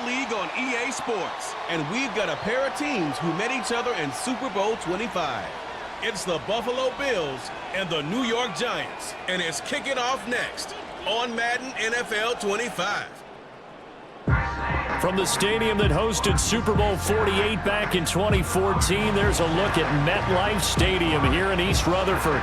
NFL League on EA Sports, and we've got a pair of teams who met each other in Super Bowl 25. It's the Buffalo Bills and the New York Giants, and it's kicking off next on Madden NFL 25. From the stadium that hosted Super Bowl 48 back in 2014, there's a look at MetLife Stadium here in East Rutherford.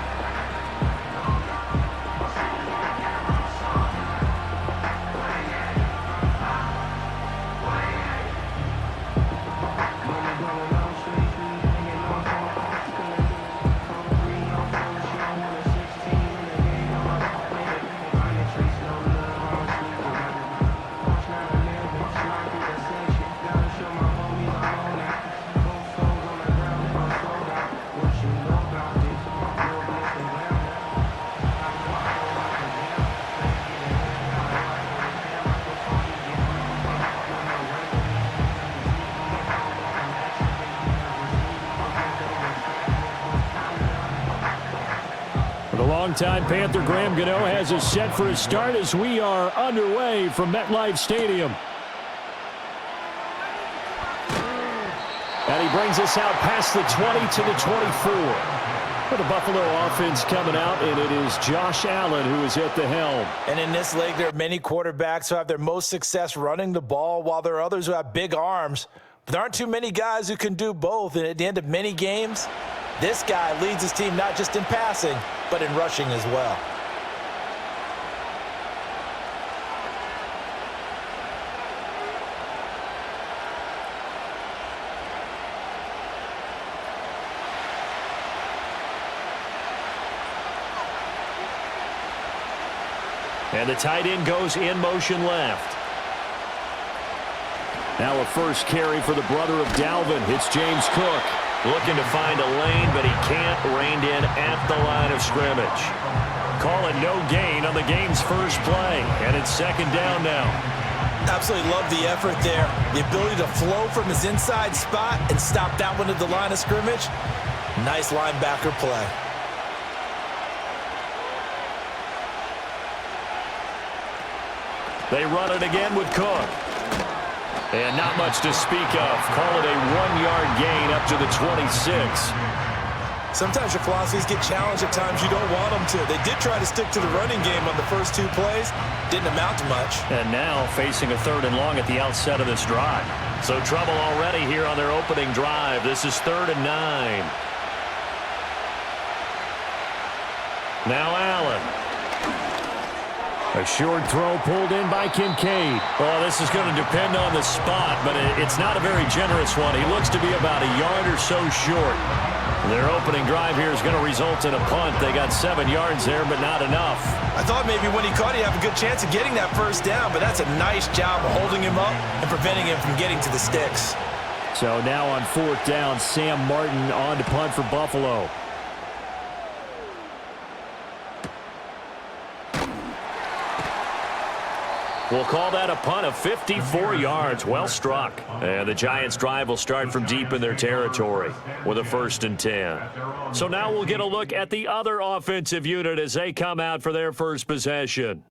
Longtime Panther Graham Gano has us set for a start as we are underway from MetLife Stadium. And he brings us out past the 20 to the 24. For the Buffalo offense coming out, and it is Josh Allen who is at the helm. And in this league, there are many quarterbacks who have their most success running the ball, while there are others who have big arms. But there aren't too many guys who can do both. And at the end of many games, this guy leads his team not just in passing, but in rushing as well. And the tight end goes in motion left. Now a first carry for the brother of Dalvin. It's James Cook. Looking to find a lane, but he can't. Reined in at the line of scrimmage. Call it no gain on the game's first play. And it's second down now. Absolutely love the effort there. The ability to flow from his inside spot and stop that one at the line of scrimmage. Nice linebacker play. They run it again with Cook. And not much to speak of. Call it a 1-yard gain up to the 26. Sometimes your philosophies get challenged at times you don't want them to. They did try to stick to the running game on the first two plays. Didn't amount to much. And now facing a 3rd and long at the outset of this drive. So trouble already here on their opening drive. This is 3rd and 9. Now Allen. A short throw pulled in by Kincaid. Well, this is going to depend on the spot, but it's not a very generous one. He looks to be about a yard or so short. Their opening drive here is going to result in a punt. They got 7 yards there, but not enough. I thought maybe when he caught it, he'd have a good chance of getting that first down, but that's a nice job of holding him up and preventing him from getting to the sticks. So now on 4th down, Sam Martin on to punt for Buffalo. We'll call that a punt of 54 yards. Well struck. And the Giants' drive will start from deep in their territory with a 1st and 10. So now we'll get a look at the other offensive unit as they come out for their first possession.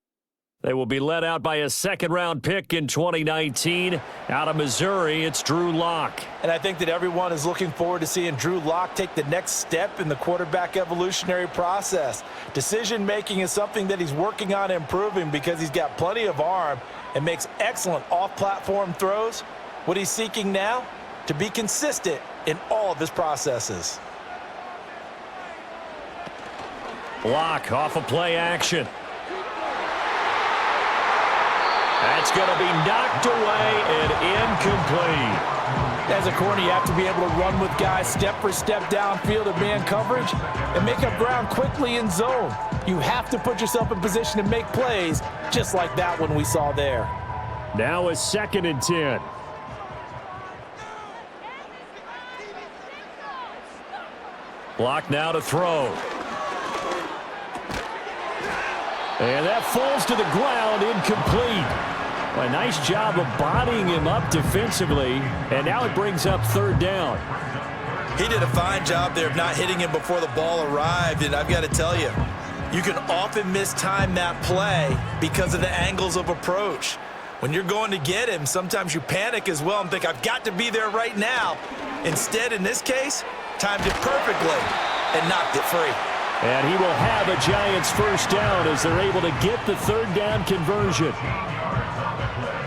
They will be led out by a 2nd-round pick in 2019. Out of Missouri, it's Drew Lock. And I think that everyone is looking forward to seeing Drew Lock take the next step in the quarterback evolutionary process. Decision-making is something that he's working on improving because he's got plenty of arm and makes excellent off-platform throws. What he's seeking now? To be consistent in all of his processes. Lock off of play action. That's going to be knocked away and incomplete. As a corner, you have to be able to run with guys step for step downfield of man coverage and make up ground quickly in zone. You have to put yourself in position to make plays just like that one we saw there. Now a 2nd and 10. Block now to throw. And that falls to the ground, incomplete. A nice job of bodying him up defensively, and now it brings up 3rd down. He did a fine job there of not hitting him before the ball arrived, and I've got to tell you, you can often mistime that play because of the angles of approach. When you're going to get him, sometimes you panic as well and think, I've got to be there right now. Instead, in this case, timed it perfectly and knocked it free. And he will have a Giants first down as they're able to get the third down conversion.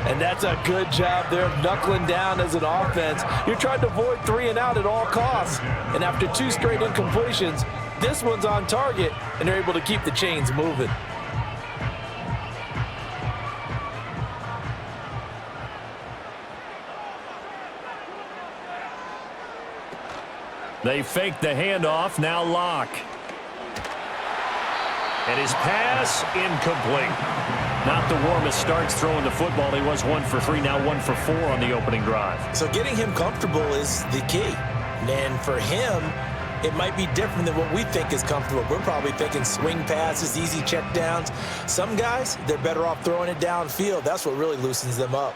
And that's a good job there of knuckling down as an offense. You're trying to avoid 3 and out at all costs. And after 2 straight incompletions, this one's on target, and they're able to keep the chains moving. They fake the handoff, now Locke. And his pass incomplete. Not the warmest starts throwing the football. He was 1 for 3, now 1 for 4 on the opening drive. So getting him comfortable is the key. And for him, it might be different than what we think is comfortable. We're probably thinking swing passes, easy checkdowns. Some guys, they're better off throwing it downfield. That's what really loosens them up.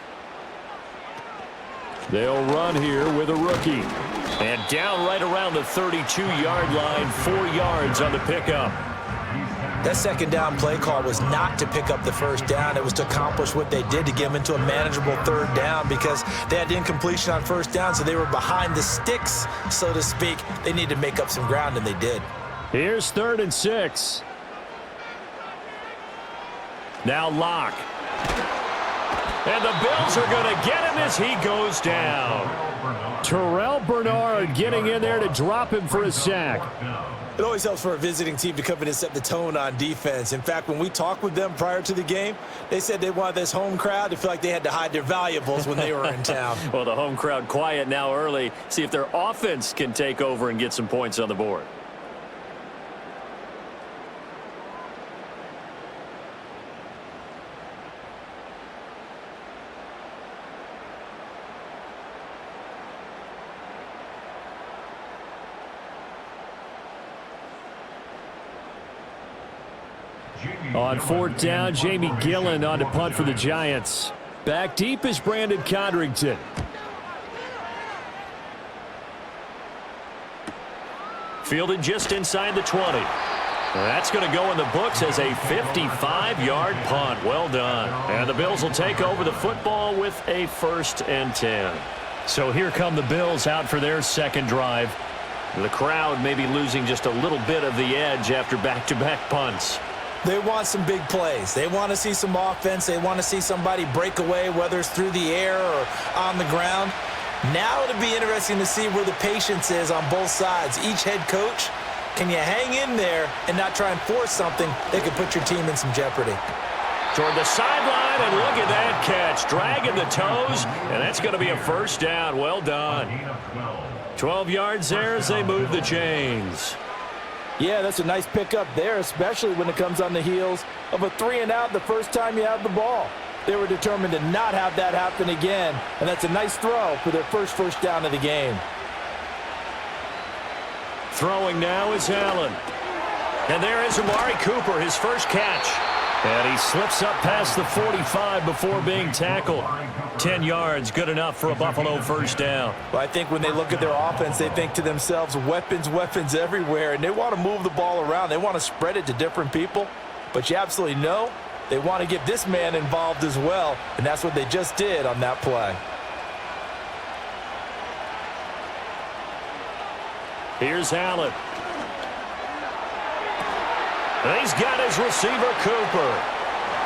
They'll run here with a rookie. And down right around the 32-yard line, 4 yards on the pickup. That second down play call was not to pick up the first down. It was to accomplish what they did, to get them into a manageable third down, because they had incompletion on first down, so they were behind the sticks, so to speak. They needed to make up some ground, and they did. Here's 3rd and 6. Now Locke. And the Bills are going to get him as he goes down. Terrell Bernard getting in there to drop him for a sack. It always helps for a visiting team to come in and set the tone on defense. In fact, when we talked with them prior to the game, they said they wanted this home crowd to feel like they had to hide their valuables when they were in town. Well, the home crowd quiet now early. See if their offense can take over and get some points on the board. On 4th down, Jamie Gillen on to punt for the Giants. Back deep is Brandon Codrington. Fielded just inside the 20. That's going to go in the books as a 55-yard punt. Well done. And the Bills will take over the football with a 1st and 10. So here come the Bills out for their second drive. The crowd may be losing just a little bit of the edge after back-to-back punts. They want some big plays. They want to see some offense. They want to see somebody break away, whether it's through the air or on the ground. Now it'll be interesting to see where the patience is on both sides. Each head coach, can you hang in there and not try and force something that could put your team in some jeopardy? Toward the sideline, and look at that catch. Dragging the toes, and that's going to be a first down. Well done. 12 yards there as they move the chains. Yeah, that's a nice pickup there, especially when it comes on the heels of a 3 and out the first time you have the ball. They were determined to not have that happen again, and that's a nice throw for their first down of the game. Throwing now is Allen. And there is Amari Cooper, his first catch. And he slips up past the 45 before being tackled. 10 yards, good enough for a Buffalo first down. Well, I think when they look at their offense, they think to themselves, weapons, weapons everywhere, and they want to move the ball around. They want to spread it to different people, but you absolutely know they want to get this man involved as well, and that's what they just did on that play. Here's Allen. And he's got his receiver, Cooper.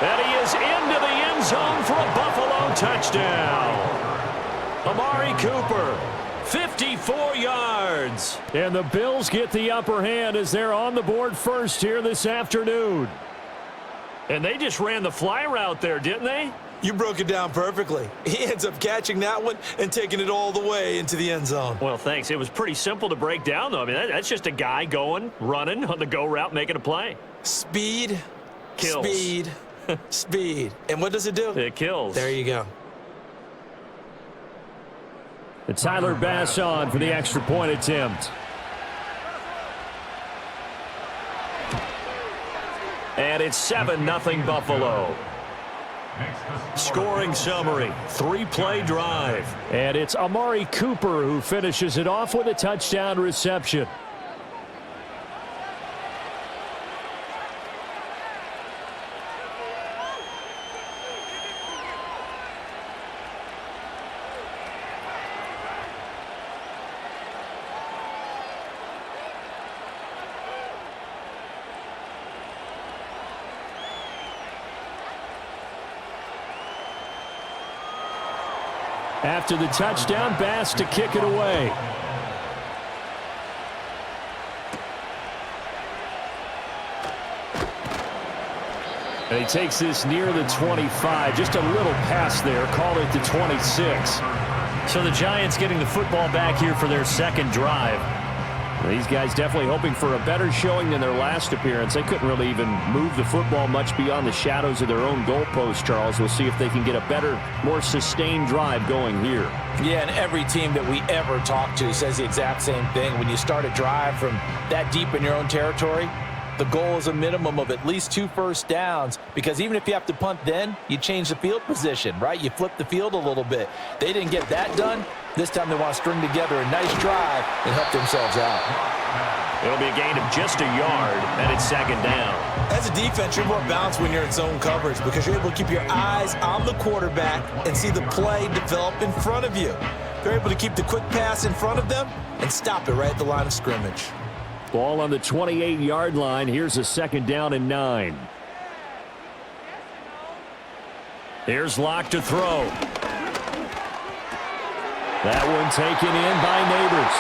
And he is into the end zone for a Buffalo touchdown. Amari Cooper, 54 yards. And the Bills get the upper hand as they're on the board first here this afternoon. And they just ran the fly route there, didn't they? You broke it down perfectly. He ends up catching that one and taking it all the way into the end zone. Well, thanks. It was pretty simple to break down, though. I mean, that's just a guy going, running on the go route, making a play. Speed, kills. Speed, speed. And what does it do? It kills. There you go. And Tyler Bass on for the extra point attempt. And it's 7-0 Buffalo. Scoring summary, 3-play drive. And it's Amari Cooper who finishes it off with a touchdown reception. After the touchdown, Bass to kick it away. And he takes this near the 25. Just a little pass there. Call it the 26. So the Giants getting the football back here for their second drive. These guys definitely hoping for a better showing than their last appearance. They couldn't really even move the football much beyond the shadows of their own goalpost, Charles. We'll see if they can get a better, more sustained drive going here. Yeah, and every team that we ever talk to says the exact same thing. When you start a drive from that deep in your own territory, the goal is a minimum of at least 2 first downs, because even if you have to punt then, you change the field position, right? You flip the field a little bit. They didn't get that done. This time they want to string together a nice drive and help themselves out. It'll be a gain of just a yard, and it's second down. As a defense, you're more balanced when you're in zone coverage because you're able to keep your eyes on the quarterback and see the play develop in front of you. They're able to keep the quick pass in front of them and stop it right at the line of scrimmage. Ball on the 28-yard line. Here's a second down and 9. Here's Locke to throw. That one taken in by Neighbors.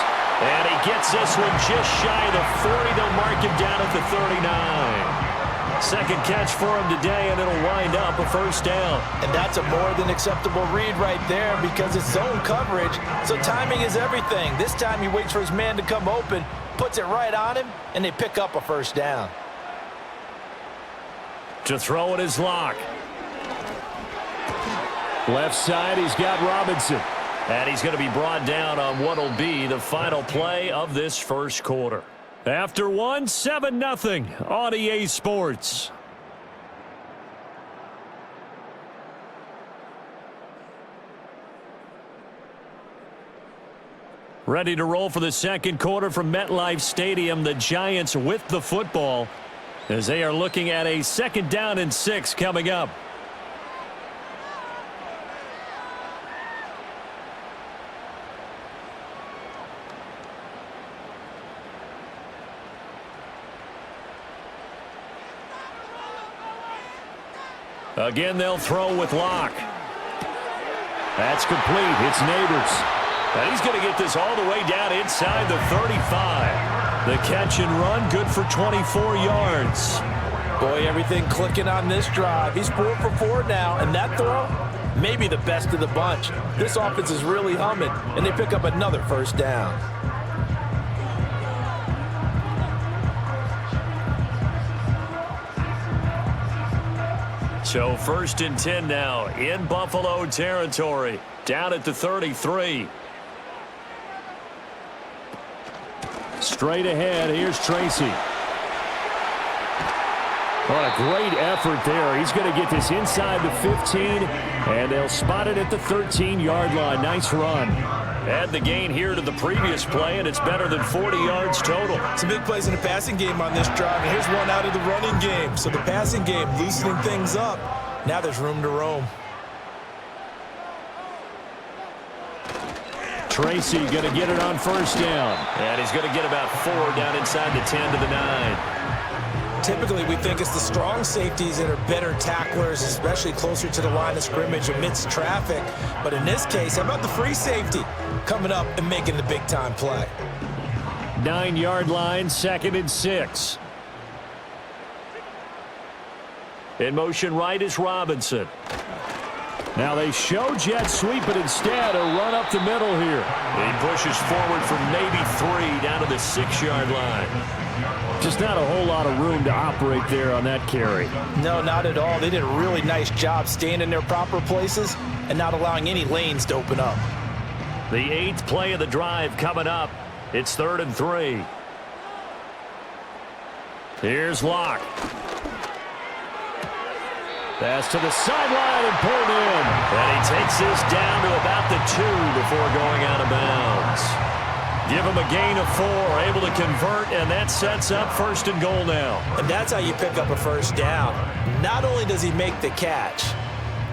And he gets this one just shy of the 40. They'll mark him down at the 39. Second catch for him today, and it'll wind up a first down. And that's a more than acceptable read right there because it's zone coverage, so timing is everything. This time he waits for his man to come open, puts it right on him, and they pick up a first down. To throw it is Locke. Left side, he's got Robinson. And he's going to be brought down on what will be the final play of this first quarter. After one, 7-0 on EA Sports. Ready to roll for the second quarter from MetLife Stadium. The Giants with the football as they are looking at a second down and 6 coming up. Again, they'll throw with Locke. That's complete. It's Neighbors. And he's going to get this all the way down inside the 35. The catch and run, good for 24 yards. Boy, everything clicking on this drive. He's 4 for 4 now, and that throw, maybe the best of the bunch. This offense is really humming, and they pick up another first down. So first and 10 now in Buffalo territory. Down at the 33. Straight ahead, here's Tracy. What a great effort there. He's going to get this inside the 15, and they'll spot it at the 13-yard line. Nice run. Add the gain here to the previous play, and it's better than 40 yards total. Some big plays in the passing game on this drive, and here's one out of the running game. So the passing game loosening things up. Now there's room to roam. Tracy going to get it on first down. And he's going to get about 4 down inside the 10 to the 9. Typically, we think it's the strong safeties that are better tacklers, especially closer to the line of scrimmage amidst traffic. But in this case, how about the free safety coming up and making the big-time play? 9-yard line, 2nd and 6. In motion right is Robinson. Now they show jet sweep, but instead a run up the middle here. He pushes forward for maybe 3 down to the 6-yard line. Just not a whole lot of room to operate there on that carry. No, not at all. They did a really nice job staying in their proper places and not allowing any lanes to open up. The 8th play of the drive coming up. It's 3rd and 3. Here's Locke. Pass to the sideline and pulled in. And he takes this down to about the 2 before going out of bounds. Give him a gain of 4, able to convert, and that sets up 1st and goal now. And that's how you pick up a first down. Not only does he make the catch,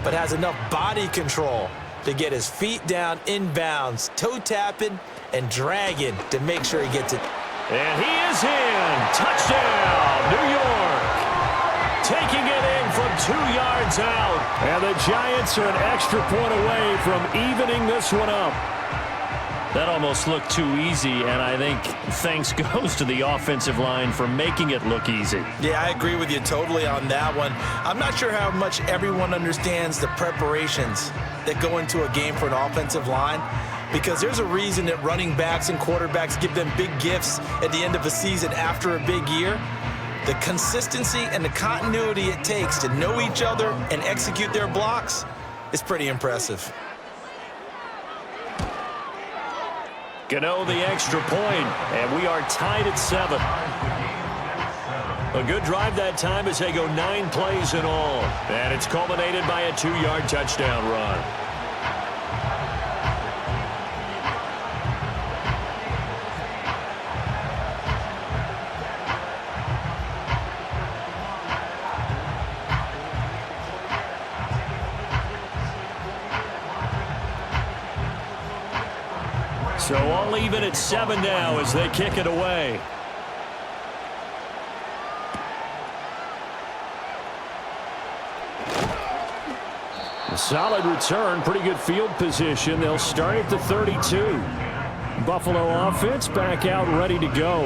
but has enough body control to get his feet down inbounds, toe tapping and dragging to make sure he gets it. And he is in. Touchdown, New York. Taking it in from 2 yards out. And the Giants are an extra point away from evening this one up. That almost looked too easy, and I think thanks goes to the offensive line for making it look easy. Yeah, I agree with you totally on that one. I'm not sure how much everyone understands the preparations that go into a game for an offensive line, because there's a reason that running backs and quarterbacks give them big gifts at the end of a season after a big year. The consistency and the continuity it takes to know each other and execute their blocks is pretty impressive. Gano the extra point, and we are tied at 7. A good drive that time as they go 9 plays in all. And it's culminated by a 2-yard touchdown run. So all even at 7 now as they kick it away. A solid return, pretty good field position. They'll start at the 32. Buffalo offense back out ready to go.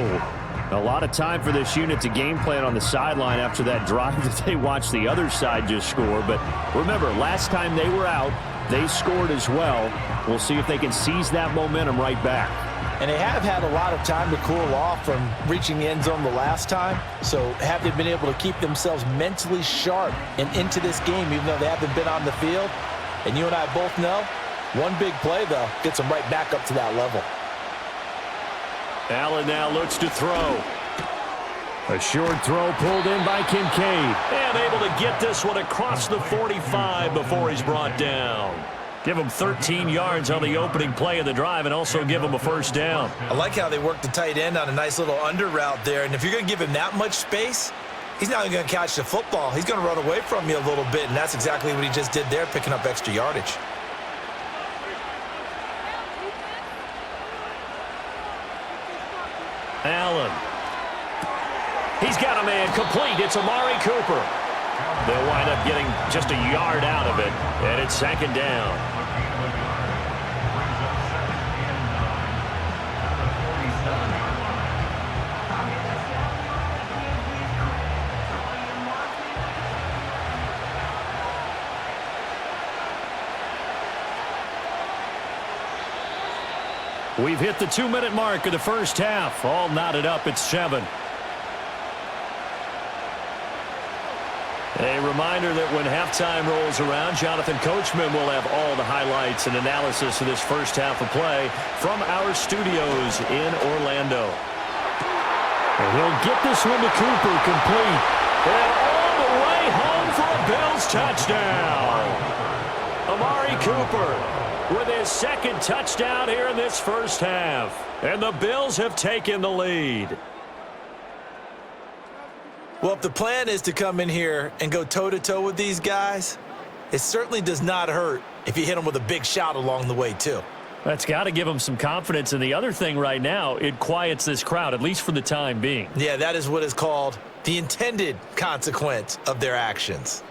A lot of time for this unit to game plan on the sideline after that drive that they watched the other side just score. But remember, last time they were out, they scored as well. We'll see if they can seize that momentum right back. And they have had a lot of time to cool off from reaching the end zone the last time. So have they been able to keep themselves mentally sharp and into this game, even though they haven't been on the field? And you and I both know, one big play, though, gets them right back up to that level. Allen now looks to throw. A short throw pulled in by Kincaid. And able to get this one across the 45 before he's brought down. Give him 13 yards on the opening play of the drive and also give him a first down. I like how they work the tight end on a nice little under route there. And if you're going to give him that much space, he's not even going to catch the football. He's going to run away from you a little bit, and that's exactly what he just did there, picking up extra yardage. Allen. He's got a man complete. It's Amari Cooper. They'll wind up getting just a yard out of it, and it's 2nd down. We've hit the 2-minute mark of the first half. All knotted up at 7. A reminder that when halftime rolls around, Jonathan Coachman will have all the highlights and analysis of this first half of play from our studios in Orlando. And he'll get this one to Cooper, complete. And all the way home for a Bills touchdown. Amari Cooper with his 2nd touchdown here in this first half. And the Bills have taken the lead. Well, if the plan is to come in here and go toe-to-toe with these guys, it certainly does not hurt if you hit them with a big shot along the way, too. That's got to give them some confidence. And the other thing right now, it quiets this crowd, at least for the time being. Yeah, that is what is called the intended consequence of their actions.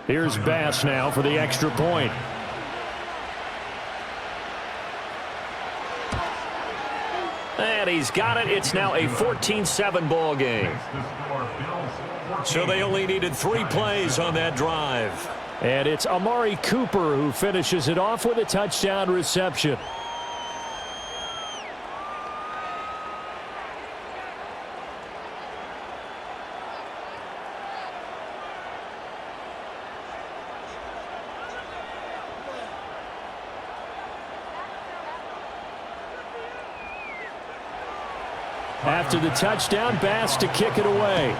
Here's Bass now for the extra point. And he's got it. It's now a 14-7 ball game. So they only needed 3 plays on that drive. And it's Amari Cooper who finishes it off with a touchdown reception. After the touchdown, Bass to kick it away.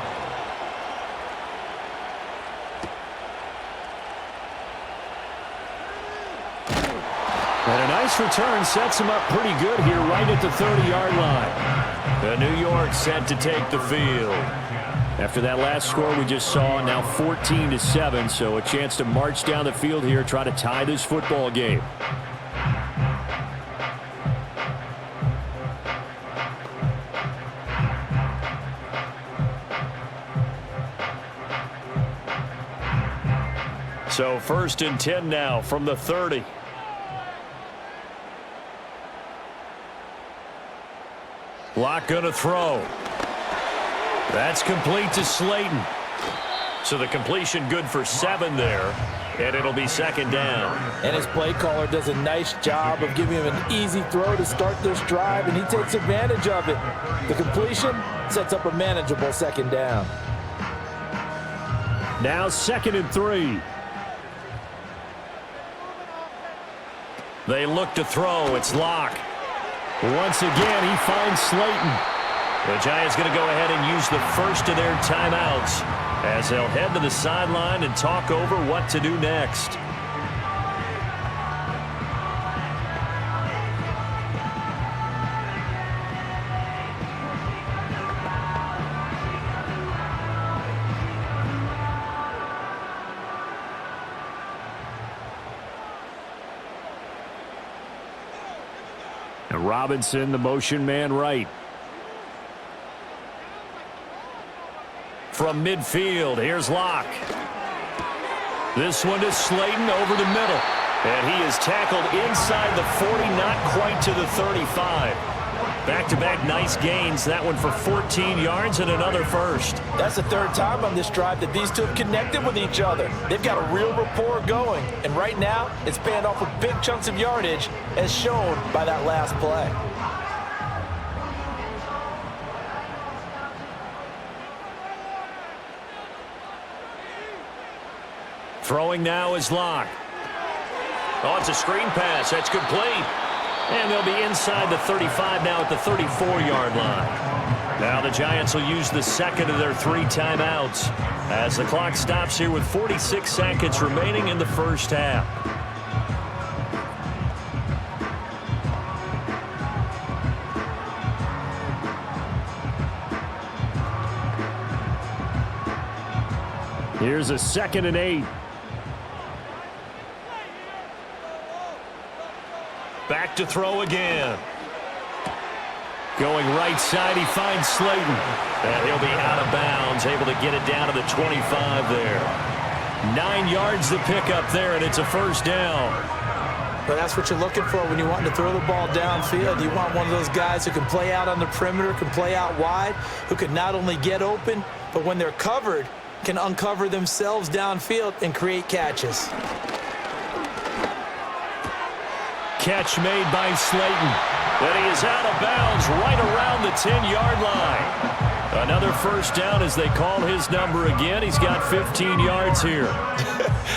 And a nice return sets him up pretty good here right at the 30-yard line. New York set to take the field. After that last score we just saw, now 14-7, so a chance to march down the field here, try to tie this football game. So 1st and 10 now from the 30. Locke going to throw. That's complete to Slayton. So the completion good for 7 there, and it'll be 2nd down. And his play caller does a nice job of giving him an easy throw to start this drive, and he takes advantage of it. The completion sets up a manageable 2nd down. Now 2nd and 3. They look to throw. It's Locke. Once again, he finds Slayton. The Giants going to go ahead and use the first of their timeouts as they'll head to the sideline and talk over what to do next. And Robinson, the motion man right. From midfield, here's Locke. This one to Slayton over the middle. And he is tackled inside the 40, not quite to the 35. Back-to-back nice gains. That one for 14 yards and another first. That's the 3rd time on this drive that these two have connected with each other. They've got a real rapport going. And right now, it's paying off with big chunks of yardage, as shown by that last play. Throwing now is Locke. Oh, it's a screen pass. That's complete. And they'll be inside the 35 now at the 34-yard line. Now the Giants will use the 2nd of their 3 timeouts as the clock stops here with 46 seconds remaining in the first half. Here's a 2nd and 8. Back to throw again. Going right side, he finds Slayton. And he'll be out of bounds, able to get it down to the 25 there. 9 yards to pick up there, and it's a 1st down. But that's what you're looking for when you want to throw the ball downfield. You want one of those guys who can play out on the perimeter, can play out wide, who can not only get open, but when they're covered, can uncover themselves downfield and create catches. Catch made by Slayton. And he is out of bounds right around the 10-yard line. Another 1st down as they call his number again. He's got 15 yards here.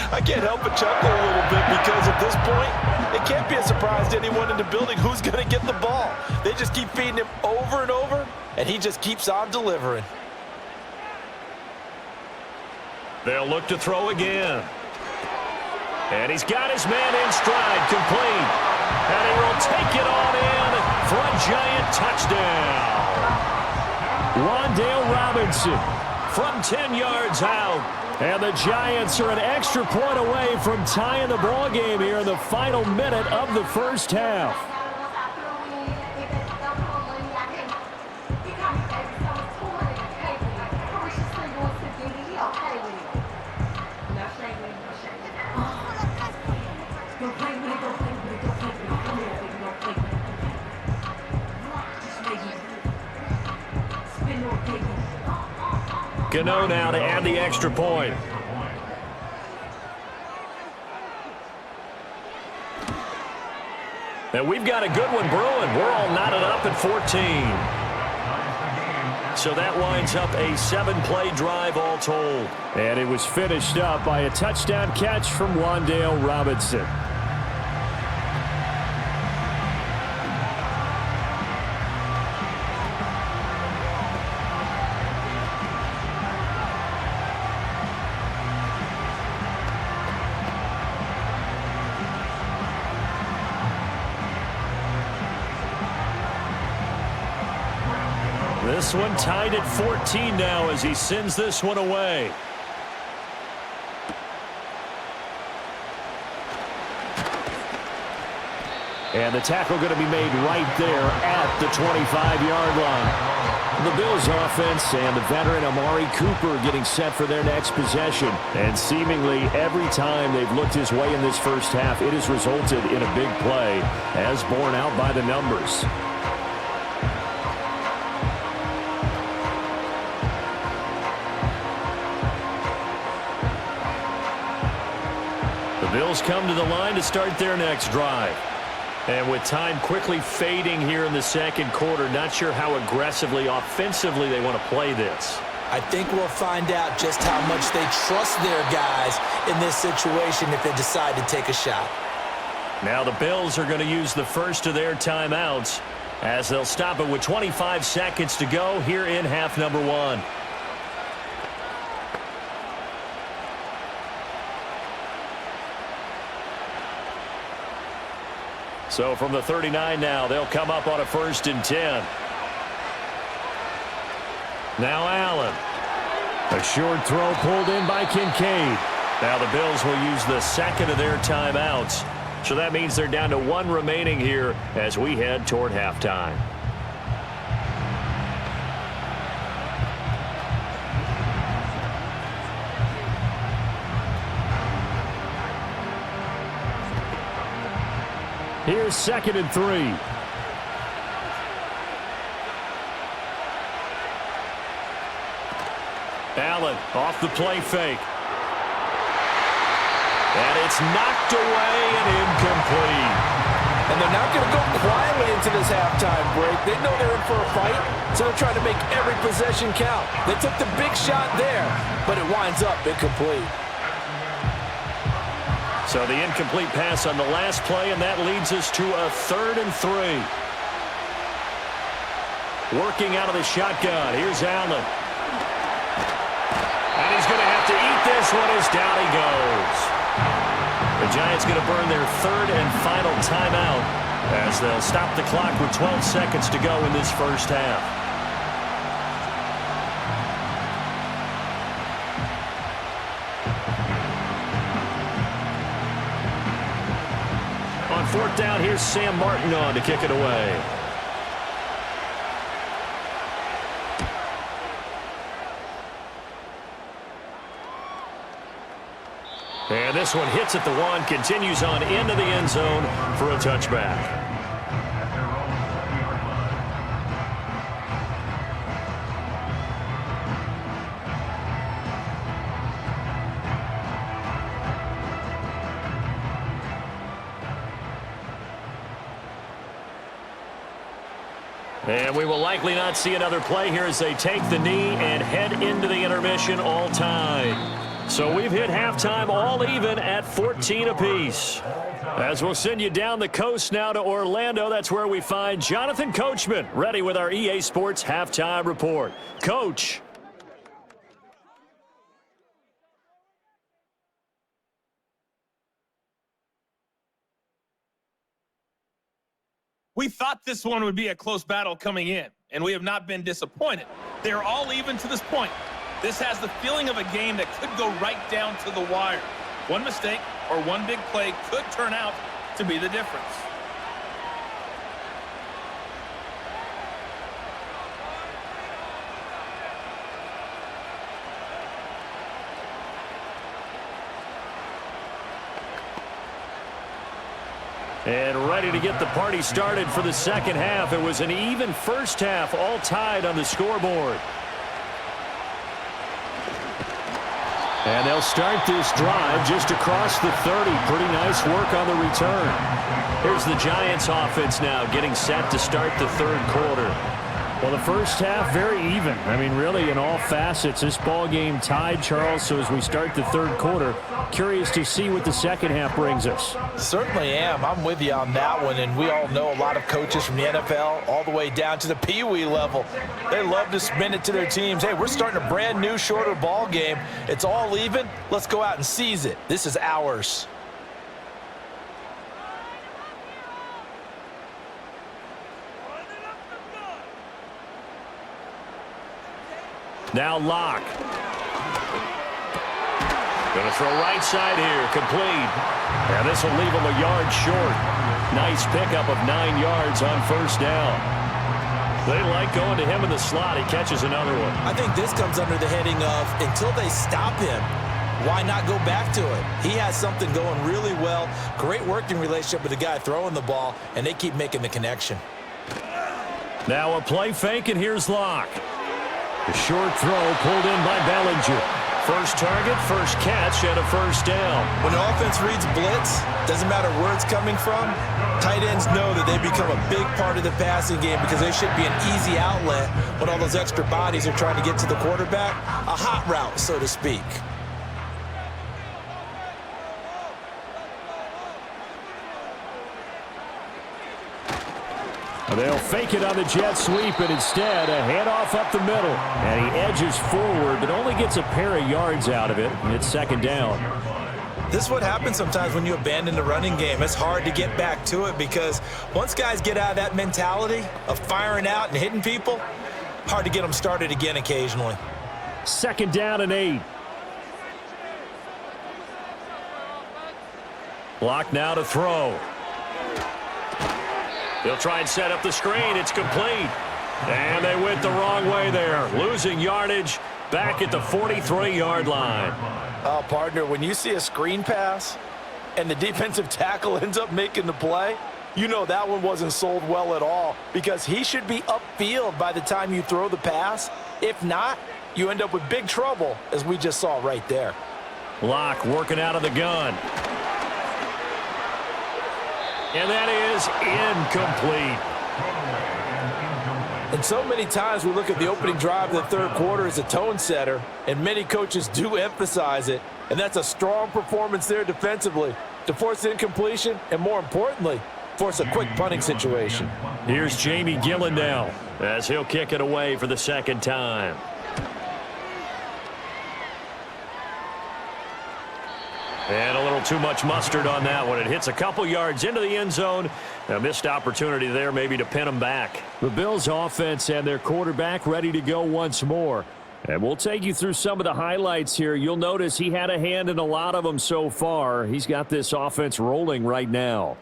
I can't help but chuckle a little bit because at this point, it can't be a surprise to anyone in the building who's going to get the ball. They just keep feeding him over and over, and he just keeps on delivering. They'll look to throw again. And he's got his man in stride, complete. And he will take it on in for a Giant touchdown. Wan'Dale Robinson from 10 yards out. And the Giants are an extra point away from tying the ball game here in the final minute of the first half. Gano now to add the extra point. And we've got a good one brewing. We're all knotted up at 14. So that winds up a 7-play drive all told. And it was finished up by a touchdown catch from Wan'Dale Robinson. This one tied at 14 now as he sends this one away. And the tackle going to be made right there at the 25-yard line. The Bills offense and the veteran Amari Cooper getting set for their next possession. And seemingly every time they've looked his way in this first half, it has resulted in a big play, as borne out by the numbers. The Bills come to the line to start their next drive. And with time quickly fading here in the second quarter, not sure how aggressively, offensively they want to play this. I think we'll find out just how much they trust their guys in this situation if they decide to take a shot. Now the Bills are going to use the first of their timeouts as they'll stop it with 25 seconds to go here in half number one. So from the 39 now, they'll come up on a 1st and 10. Now Allen. A short throw pulled in by Kincaid. Now the Bills will use the second of their timeouts. So that means they're down to one remaining here as we head toward halftime. Here's 2nd and 3. Allen off the play fake. And it's knocked away and incomplete. And they're not going to go quietly into this halftime break. They know they're in for a fight, so they're trying to make every possession count. They took the big shot there, but it winds up incomplete. So the incomplete pass on the last play, and that leads us to a 3rd and 3. Working out of the shotgun. Here's Allen. And he's going to have to eat this one as down he goes. The Giants going to burn their 3rd and final timeout as they'll stop the clock with 12 seconds to go in this first half. On 4th down, here's Sam Martin on to kick it away. And this one hits at the 1, continues on into the end zone for a touchback. And we will likely not see another play here as they take the knee and head into the intermission all tied. So we've hit halftime all even at 14 apiece. As we'll send you down the coast now to Orlando, that's where we find Jonathan Coachman ready with our EA Sports Halftime Report. Coach. We thought this one would be a close battle coming in, and we have not been disappointed. They're all even to this point. This has the feeling of a game that could go right down to the wire. One mistake or one big play could turn out to be the difference. And ready to get the party started for the second half. It was an even first half, all tied on the scoreboard. And they'll start this drive just across the 30. Pretty nice work on the return. Here's the Giants offense now getting set to start the third quarter. Well, the first half, very even. I mean, really, in all facets, this ball game tied, Charles. So as we start the third quarter, curious to see what the second half brings us. Certainly am. I'm with you on that one. And we all know a lot of coaches from the NFL all the way down to the Pee Wee level. They love to spin it to their teams. Hey, we're starting a brand new, shorter ball game. It's all even. Let's go out and seize it. This is ours. Now Locke. Going to throw right side here. Complete. And this will leave him a yard short. Nice pickup of 9 yards on first down. They like going to him in the slot. He catches another one. I think this comes under the heading of until they stop him, why not go back to it? He has something going really well. Great working relationship with the guy throwing the ball, and they keep making the connection. Now a play fake, and here's Locke. The short throw pulled in by Bellinger. First target, first catch, and a first down. When the offense reads blitz, doesn't matter where it's coming from, tight ends know that they become a big part of the passing game because they should be an easy outlet when all those extra bodies are trying to get to the quarterback. A hot route, so to speak. They'll fake it on the jet sweep, and instead a handoff up the middle. And he edges forward, but only gets a pair of yards out of it, and it's second down. This is what happens sometimes when you abandon the running game. It's hard to get back to it because once guys get out of that mentality of firing out and hitting people, hard to get them started again occasionally. Second down and 8. Block now to throw. He'll try and set up the screen. It's complete. And they went the wrong way there. Losing yardage back at the 43-yard line. Partner, when you see a screen pass and the defensive tackle ends up making the play, you know that one wasn't sold well at all because he should be upfield by the time you throw the pass. If not, you end up with big trouble, as we just saw right there. Locke working out of the gun. And that is incomplete. And so many times we look at the opening drive of the third quarter as a tone setter, and many coaches do emphasize it. And that's a strong performance there defensively to force incompletion and, more importantly, force a quick punting situation. Here's Jamie Gillen now as he'll kick it away for the second time. And a little too much mustard on that one. It hits a couple yards into the end zone. A missed opportunity there maybe to pin them back. The Bills offense and their quarterback ready to go once more. And we'll take you through some of the highlights here. You'll notice he had a hand in a lot of them so far. He's got this offense rolling right now.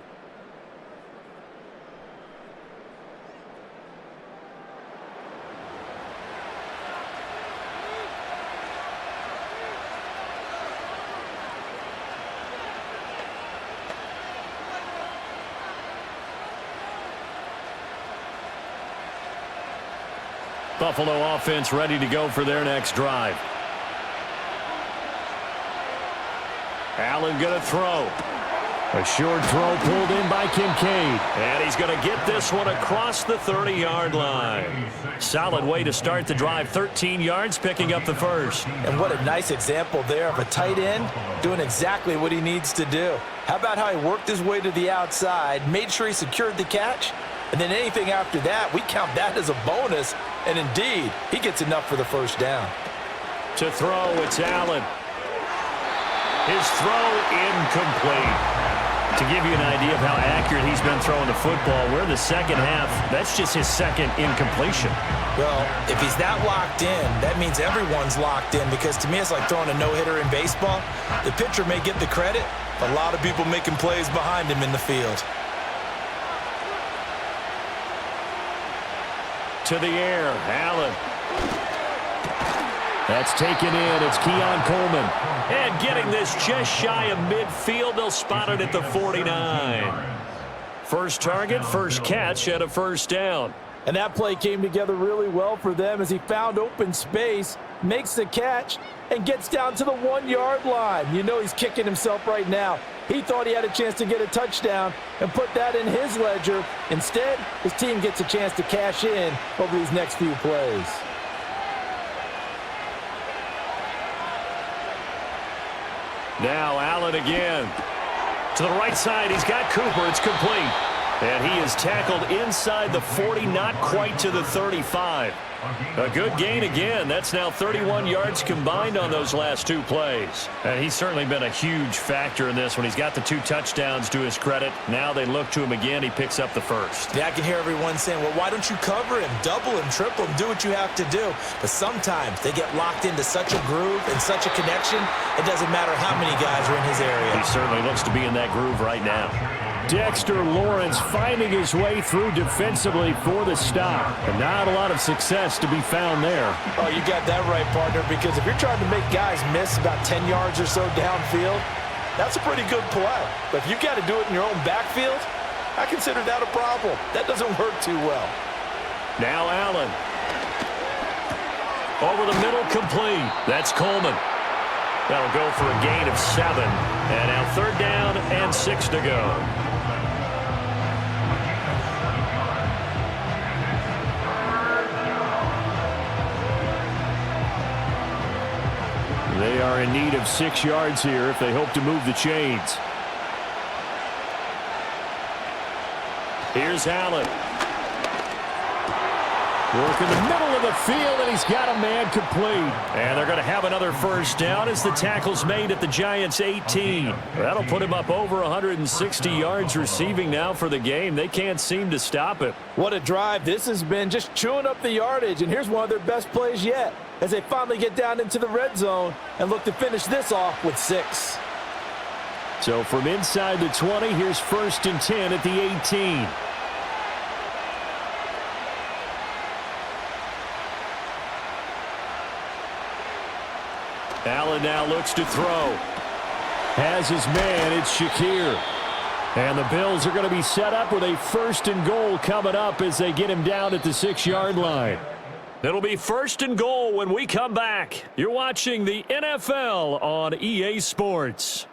Buffalo offense ready to go for their next drive. Allen going to throw. A short throw pulled in by Kincaid. And he's going to get this one across the 30-yard line. Solid way to start the drive. 13 yards, picking up the first. And what a nice example there of a tight end doing exactly what he needs to do. How about how he worked his way to the outside, made sure he secured the catch, and then anything after that, we count that as a bonus. And indeed, he gets enough for the first down. To throw, it's Allen. His throw incomplete. To give you an idea of how accurate he's been throwing the football, we're in the second half. That's just his second incompletion. Well, if he's that locked in, that means everyone's locked in because to me it's like throwing a no-hitter in baseball. The pitcher may get the credit, but a lot of people making plays behind him in the field. To the air, Allen. That's taken in. It's Keon Coleman. And getting this just shy of midfield. They'll spot it at the 49. First target, first catch, and a first down. And that play came together really well for them as he found open space, makes the catch, and gets down to the 1-yard line. You know he's kicking himself right now. He thought he had a chance to get a touchdown and put that in his ledger. Instead, his team gets a chance to cash in over these next few plays. Now Allen again. To the right side, he's got Cooper. It's complete. And he is tackled inside the 40, not quite to the 35. A good gain again. That's now 31 yards combined on those last two plays. And he's certainly been a huge factor in this one. He's got the 2 touchdowns to his credit. Now they look to him again. He picks up the first. Yeah, I can hear everyone saying, well, why don't you cover him, double him, triple him, do what you have to do. But sometimes they get locked into such a groove and such a connection, it doesn't matter how many guys are in his area. He certainly looks to be in that groove right now. Dexter Lawrence finding his way through defensively for the stop. And not a lot of success to be found there. Oh, you got that right, partner, because if you're trying to make guys miss about 10 yards or so downfield, that's a pretty good play. But if you've got to do it in your own backfield, I consider that a problem. That doesn't work too well. Now Allen. Over the middle, complete. That's Coleman. That'll go for a gain of 7. And now 3rd down and 6 to go. They are in need of 6 yards here if they hope to move the chains. Here's Allen. Working the middle of the field, and he's got a man complete. And they're going to have another 1st down as the tackle's made at the Giants' 18. That'll put him up over 160 yards receiving now for the game. They can't seem to stop it. What a drive. This has been just chewing up the yardage, and here's one of their best plays yet as they finally get down into the red zone and look to finish this off with 6. So from inside the 20, here's 1st and 10 at the 18. Allen now looks to throw. Has his man, it's Shakir. And the Bills are going to be set up with a 1st and goal coming up as they get him down at the 6-yard line. It'll be 1st and goal when we come back. You're watching the NFL on EA Sports.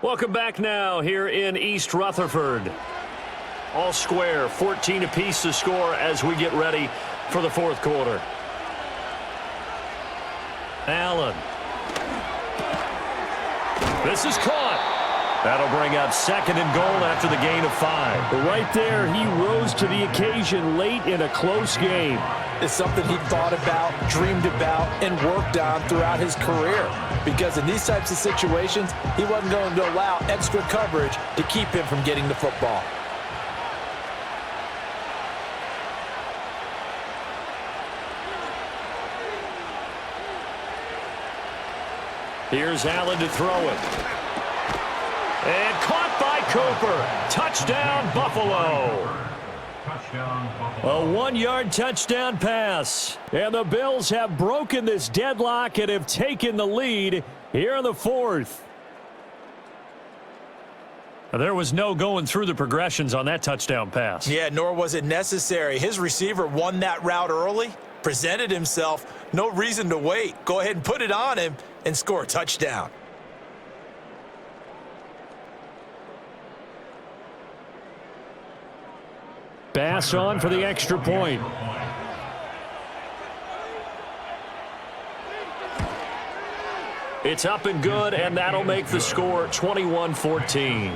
Welcome back now here in East Rutherford. All square, 14 apiece to score as we get ready for the 4th quarter. Allen. This is caught. That'll bring up 2nd and goal after the gain of 5. But right there, he rose to the occasion late in a close game. It's something he thought about, dreamed about, and worked on throughout his career. Because in these types of situations, he wasn't going to allow extra coverage to keep him from getting the football. Here's Allen to throw it. And caught by Cooper. Touchdown, Buffalo. A 1-yard touchdown pass. And the Bills have broken this deadlock and have taken the lead here in the 4th. There was no going through the progressions on that touchdown pass. Yeah, nor was it necessary. His receiver won that route early, presented himself. No reason to wait. Go ahead and put it on him and score a touchdown. Bass on for the extra point. It's up and good, and that'll make the score 21-14.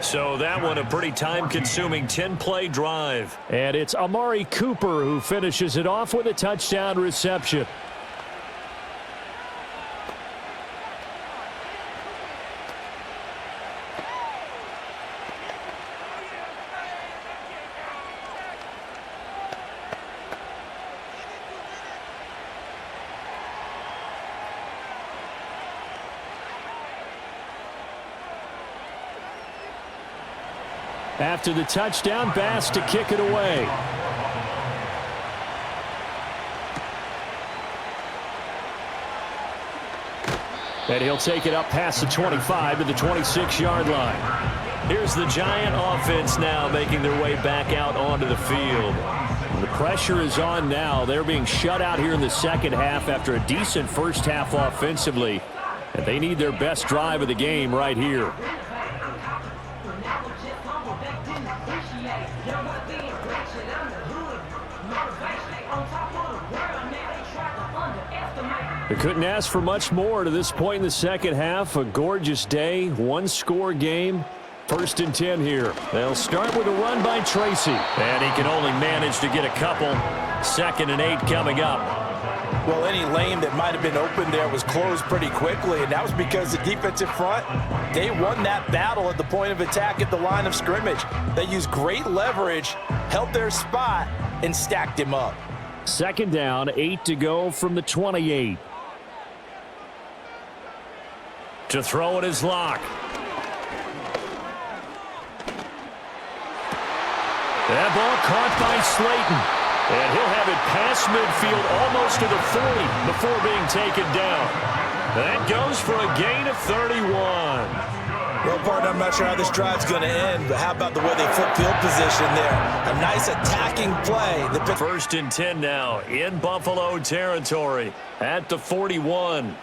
So that one a pretty time-consuming 10-play drive. And it's Amari Cooper who finishes it off with a touchdown reception. After the touchdown, Bass to kick it away. And he'll take it up past the 25 to the 26-yard line. Here's the Giant offense now making their way back out onto the field. The pressure is on now. They're being shut out here in the 2nd half after a decent 1st half offensively. And they need their best drive of the game right here. They couldn't ask for much more to this point in the 2nd half. A gorgeous day, 1-score game. 1st and 10 here. They'll start with a run by Tracy. And he can only manage to get a couple. 2nd and 8 coming up. Well, any lane that might have been open there was closed pretty quickly, and that was because the defensive front, they won that battle at the point of attack at the line of scrimmage. They used great leverage, held their spot, and stacked him up. Second down, 8 to go from the 28. To throw it is Locke. That ball caught by Slayton. And he'll have it past midfield almost to the 40 before being taken down. That goes for a gain of 31. Well, partner, I'm not sure how this drive's going to end, but how about the way they flip field position there? A nice attacking play. First and 10 now in Buffalo territory at the 41.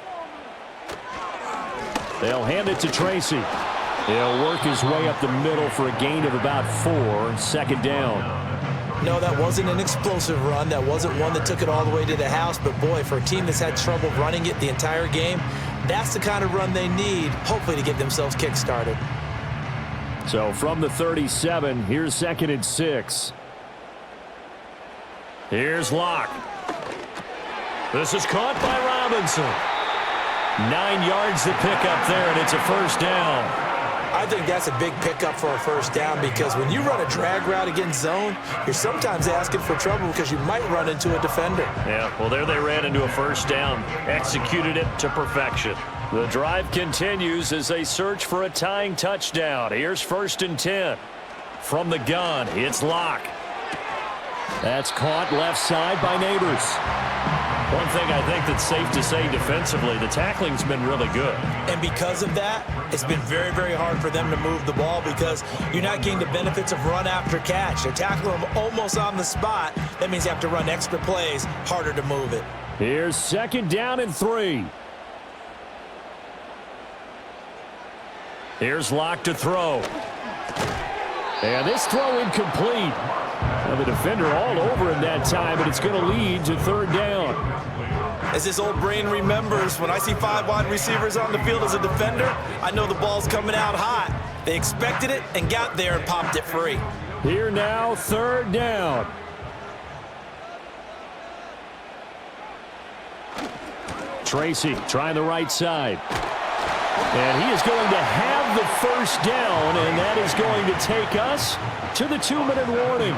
They'll hand it to Tracy. He'll work his way up the middle for a gain of about 4. Second down. No, that wasn't an explosive run. That wasn't one that took it all the way to the house. But, boy, for a team that's had trouble running it the entire game, that's the kind of run they need, hopefully, to get themselves kick-started. So from the 37, here's 2nd and 6. Here's Locke. This is caught by Robinson. 9 yards to pick up there, and it's a first down. I think that's a big pickup for a first down because when you run a drag route against zone, you're sometimes asking for trouble because you might run into a defender. Yeah, well, there they ran into a first down, executed it to perfection. The drive continues as they search for a tying touchdown. Here's 1st and 10. From the gun, it's Locke. That's caught left side by Neighbors. One thing I think that's safe to say defensively, the tackling's been really good. And because of that, it's been very, very hard for them to move the ball because you're not getting the benefits of run after catch. They're tackling them almost on the spot. That means you have to run extra plays, harder to move it. Here's 2nd down and 3. Here's Locke to throw. And this throw incomplete. Well, the defender all over him that time, but it's going to lead to 3rd down. As this old brain remembers, when I see 5 wide receivers on the field as a defender, I know the ball's coming out hot. They expected it and got there and popped it free. Here now, 3rd down. Tracy trying the right side. And he is going to have the first down, and that is going to take us to the 2-minute warning.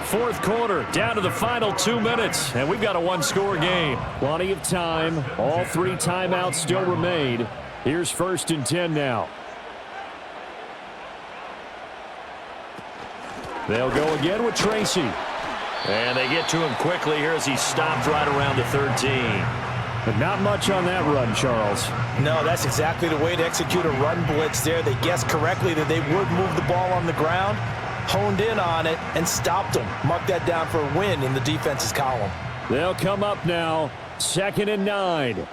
4th quarter, down to the final 2 minutes, and we've got a 1-score game. Plenty of time. All 3 timeouts still remain. Here's 1st and 10 now. They'll go again with Tracy. And they get to him quickly here as he stopped right around the 13. But not much on that run, Charles. No, that's exactly the way to execute a run blitz there. They guessed correctly that they would move the ball on the ground, honed in on it, and stopped them. Mark that down for a win in the defense's column. They'll come up now, 2nd and 9.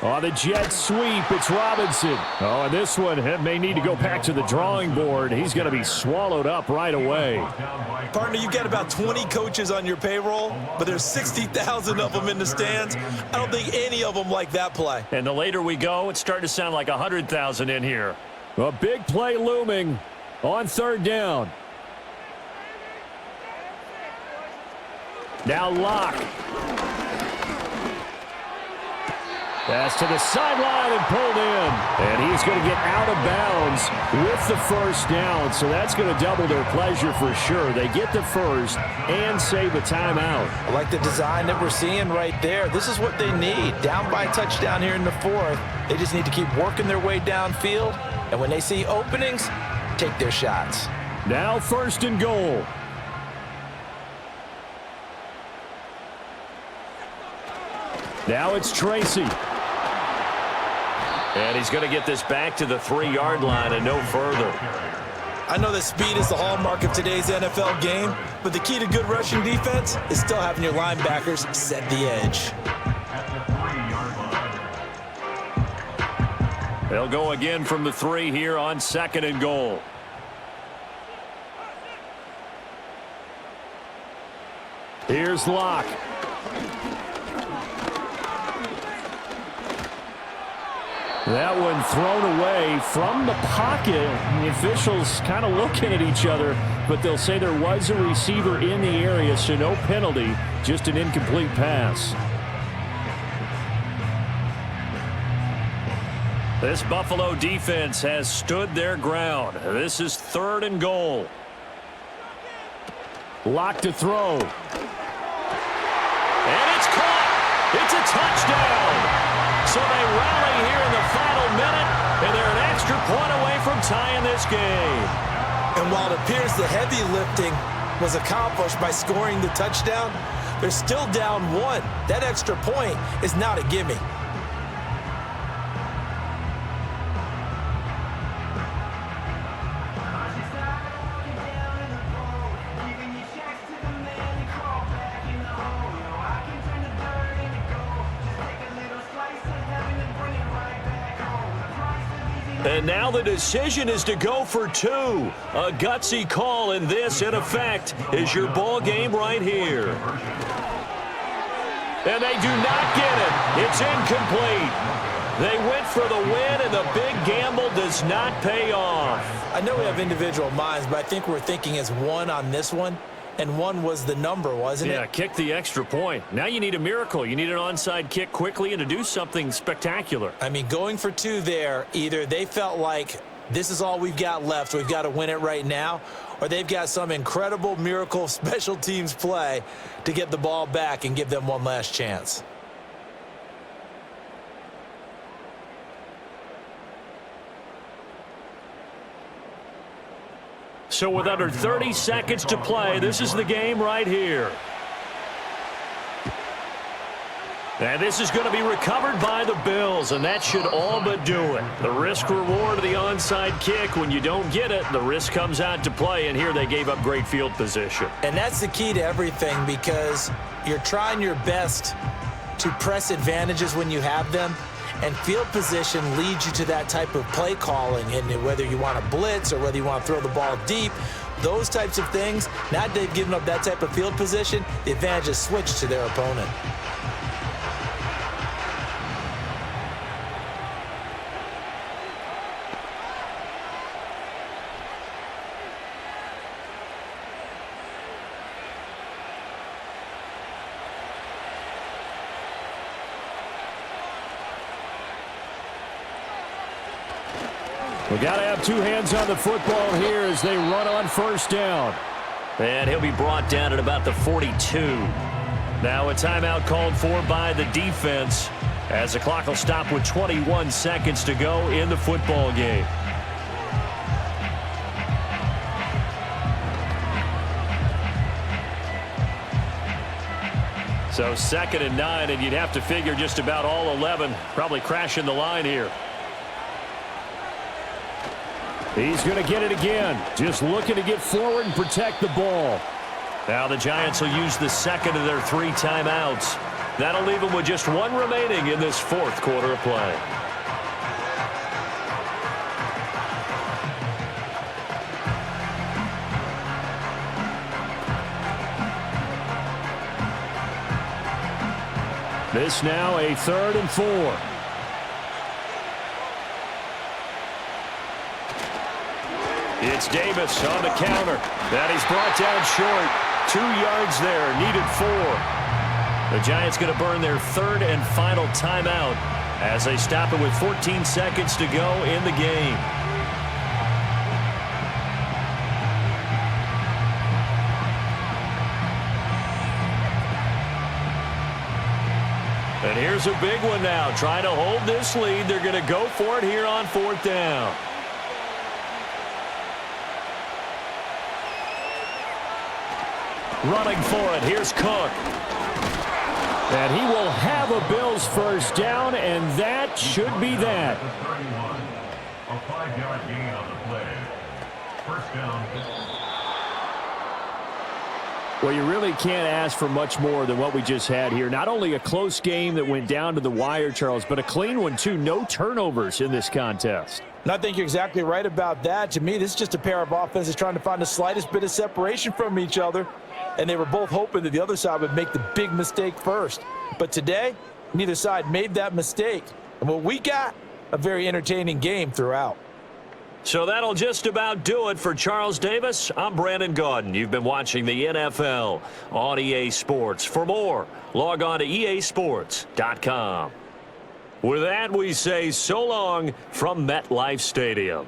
On the jet sweep, it's Robinson. Oh, and this one may need to go back to the drawing board. He's going to be swallowed up right away. Partner, you've got about 20 coaches on your payroll, but there's 60,000 of them in the stands. I don't think any of them like that play. And the later we go, it's starting to sound like 100,000 in here. A big play looming on 3rd down. Now Locke. Pass to the sideline and pulled in. And he's going to get out of bounds with the first down. So that's going to double their pleasure for sure. They get the first and save a timeout. I like the design that we're seeing right there. This is what they need. Down by a touchdown here in the 4th. They just need to keep working their way downfield. And when they see openings, take their shots. Now 1st and goal. Now it's Tracy. And he's going to get this back to the 3-yard line and no further. I know that speed is the hallmark of today's NFL game, but the key to good rushing defense is still having your linebackers set the edge. They'll go again from the 3 here on 2nd and goal. Here's Locke. That one thrown away from the pocket. The officials kind of looking at each other, but they'll say there was a receiver in the area, so no penalty, just an incomplete pass. This Buffalo defense has stood their ground. This is 3rd and goal. Lock to throw. And it's caught. It's a touchdown. So they rally here in the final minute, and they're an extra point away from tying this game. And while it appears the heavy lifting was accomplished by scoring the touchdown, they're still down 1. That extra point is not a gimme. And now the decision is to go for 2. A gutsy call, and this, in effect, is your ball game right here. And they do not get it. It's incomplete. They went for the win, and the big gamble does not pay off. I know we have individual minds, but I think we're thinking as 1 on this one, and 1 was the number, wasn't it? Yeah, kick the extra point. Now you need a miracle. You need an onside kick quickly and to do something spectacular. I mean, going for 2 there, either they felt like this is all we've got left, we've got to win it right now, or they've got some incredible miracle special teams play to get the ball back and give them one last chance. So with under 30 seconds to play, this is the game right here. And this is going to be recovered by the Bills, and that should all but do it. The risk-reward of the onside kick, when you don't get it, the risk comes out to play, and here they gave up great field position. And that's the key to everything, because you're trying your best to press advantages when you have them, and field position leads you to that type of play calling, and whether you want to blitz or whether you want to throw the ball deep, those types of things, now that they've given up that type of field position, the advantage is switched to their opponent. We got to have 2 hands on the football here as they run on 1st down. And he'll be brought down at about the 42. Now a timeout called for by the defense as the clock will stop with 21 seconds to go in the football game. So 2nd and 9, and you'd have to figure just about all 11 probably crashing the line here. He's going to get it again. Just looking to get forward and protect the ball. Now the Giants will use the 2nd of their 3 timeouts. That'll leave them with just 1 remaining in this 4th quarter of play. This now a 3rd and 4. It's Davis on the counter. That he's brought down short. 2 yards there, needed 4. The Giants going to burn their 3rd and final timeout as they stop it with 14 seconds to go in the game. And here's a big one now. Trying to hold this lead. They're going to go for it here on 4th down. Running for it. Here's Cook. And he will have a Bills 1st down, and that should be that. A 5-yard gain on the play. 1st down. Well, you really can't ask for much more than what we just had here. Not only a close game that went down to the wire, Charles, but a clean one, too. No turnovers in this contest. And I think you're exactly right about that. To me, this is just a pair of offenses trying to find the slightest bit of separation from each other. And they were both hoping that the other side would make the big mistake first. But today, neither side made that mistake. And what we got, a very entertaining game throughout. So that'll just about do it for Charles Davis. I'm Brandon Gaudin. You've been watching the NFL on EA Sports. For more, log on to easports.com. With that, we say so long from MetLife Stadium.